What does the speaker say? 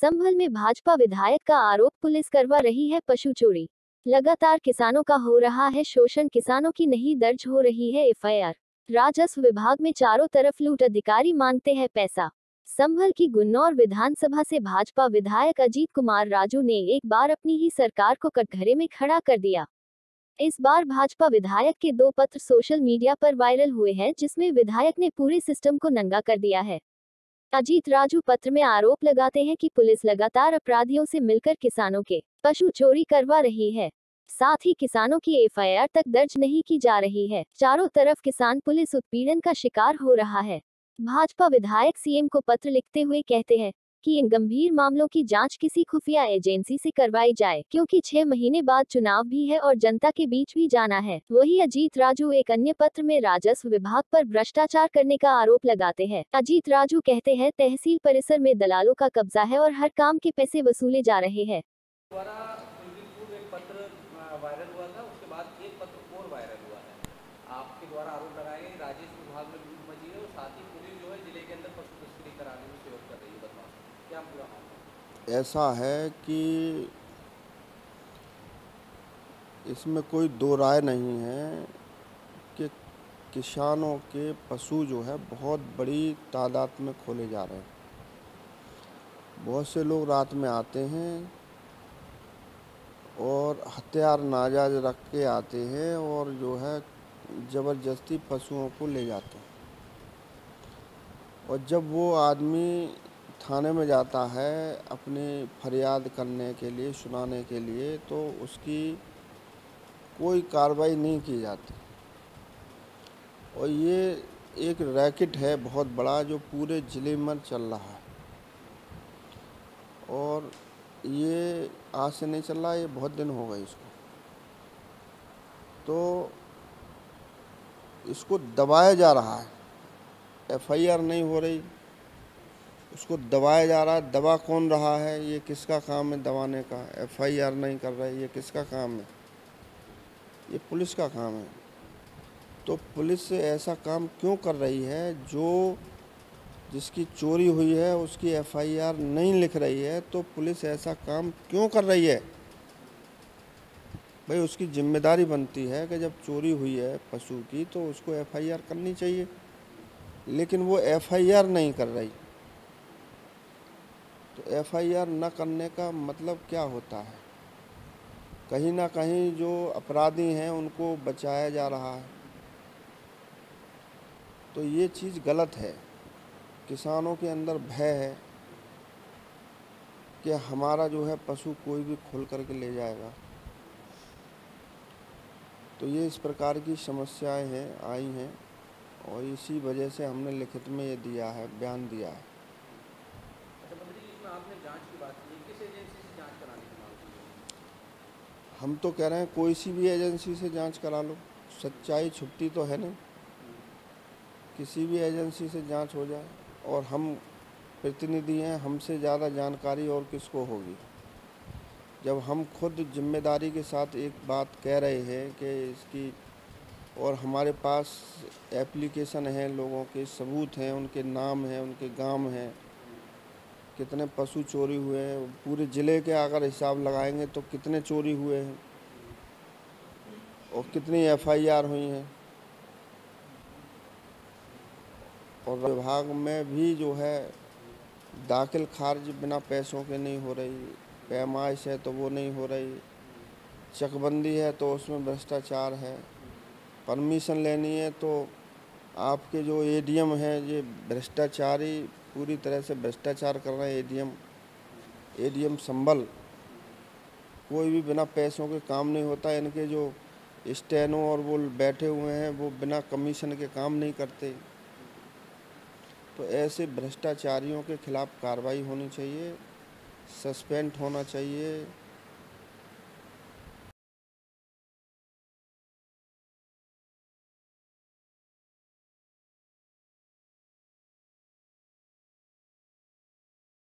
संभल में भाजपा विधायक का आरोप, पुलिस करवा रही है पशु चोरी। लगातार किसानों का हो रहा है शोषण, किसानों की नहीं दर्ज हो रही है एफआईआर। राजस्व विभाग में चारों तरफ लूट, अधिकारी मांगते हैं पैसा। संभल की गुन्नौर विधानसभा से भाजपा विधायक अजीत कुमार राजू ने एक बार अपनी ही सरकार को कटघरे में खड़ा कर दिया। इस बार भाजपा विधायक के 2 पत्र सोशल मीडिया पर वायरल हुए हैं, जिसमें विधायक ने पूरे सिस्टम को नंगा कर दिया है। अजीत राजू पत्र में आरोप लगाते हैं कि पुलिस लगातार अपराधियों से मिलकर किसानों के पशु चोरी करवा रही है। साथ ही किसानों की एफआईआर तक दर्ज नहीं की जा रही है। चारों तरफ किसान पुलिस उत्पीड़न का शिकार हो रहा है। भाजपा विधायक सीएम को पत्र लिखते हुए कहते हैं कि इन गंभीर मामलों की जांच किसी खुफिया एजेंसी से करवाई जाए, क्योंकि 6 महीने बाद चुनाव भी है और जनता के बीच भी जाना है। वहीं अजीत राजू एक अन्य पत्र में राजस्व विभाग पर भ्रष्टाचार करने का आरोप लगाते हैं। अजीत राजू कहते हैं, तहसील परिसर में दलालों का कब्जा है और हर काम के पैसे वसूले जा रहे हैं। एक पत्र वायरल हुआ था, उसके बाद एक पत्र और वायरल हुआ है। आपके द्वारा आरोप लगाए गए राजस्व विभाग में लूट मची है और साथ ही पुलिस जो है जिले के अंदर पशु तस्करी कराने में सहयोग कर रही है। बताओ क्या पूरा मामला? ऐसा है कि इसमें कोई दो राय नहीं है कि किसानों के पशु जो है बहुत बड़ी तादाद में खोले जा रहे हैं। बहुत से लोग रात में आते हैं और हथियार नाजायज रख के आते हैं और जो है ज़बरदस्ती पशुओं को ले जाते हैं। और जब वो आदमी थाने में जाता है अपनी फरियाद करने के लिए, सुनाने के लिए, तो उसकी कोई कार्रवाई नहीं की जाती। और ये एक रैकेट है बहुत बड़ा जो पूरे ज़िले में चल रहा है। और ये आज से नहीं चल रहा, ये बहुत दिन हो गए इसको। तो इसको दबाया जा रहा है, एफआईआर नहीं हो रही, उसको दबाया जा रहा है। दबा कौन रहा है? ये किसका काम है दबाने का? एफआईआर नहीं कर रहे, ये किसका काम है? ये पुलिस का काम है। तो पुलिस ऐसा काम क्यों कर रही है? जो जिसकी चोरी हुई है उसकी एफआईआर नहीं लिख रही है, तो पुलिस ऐसा काम क्यों कर रही है? भाई उसकी जिम्मेदारी बनती है कि जब चोरी हुई है पशु की तो उसको एफआईआर करनी चाहिए, लेकिन वो एफआईआर नहीं कर रही। तो एफआईआर न करने का मतलब क्या होता है? कहीं ना कहीं जो अपराधी हैं उनको बचाया जा रहा है। तो ये चीज़ गलत है। किसानों के अंदर भय है कि हमारा जो है पशु कोई भी खोल करके ले जाएगा। तो ये इस प्रकार की समस्याएं हैं, आई हैं, और इसी वजह से हमने लिखित में ये दिया है, बयान दिया है। अच्छा मंत्री जी, इसमें आपने जांच की बात की, किस एजेंसी से जांच कराने की मांग की है? हम तो कह रहे हैं कोई सी भी एजेंसी से जांच करा लो, सच्चाई छुपती तो है नहीं। किसी भी एजेंसी से जांच हो जाए। और हम प्रतिनिधि हैं, हमसे ज़्यादा जानकारी और किसको होगी? जब हम खुद जिम्मेदारी के साथ एक बात कह रहे हैं कि इसकी, और हमारे पास एप्लीकेशन है, लोगों के सबूत हैं, उनके नाम हैं, उनके गांव हैं, कितने पशु चोरी हुए हैं, पूरे ज़िले के अगर हिसाब लगाएंगे तो कितने चोरी हुए हैं और कितनी एफआईआर हुई हैं। और विभाग में भी जो है दाखिल खारिज बिना पैसों के नहीं हो रही, पैमाइश है तो वो नहीं हो रही, चकबंदी है तो उसमें भ्रष्टाचार है, परमिशन लेनी है तो आपके जो एडीएम हैं ये भ्रष्टाचारी, पूरी तरह से भ्रष्टाचार कर रहे हैं। एडीएम संभल, कोई भी बिना पैसों के काम नहीं होता। इनके जो स्टेनो और वो बैठे हुए हैं वो बिना कमीशन के काम नहीं करते। तो ऐसे भ्रष्टाचारियों के खिलाफ कार्रवाई होनी चाहिए, सस्पेंड होना चाहिए।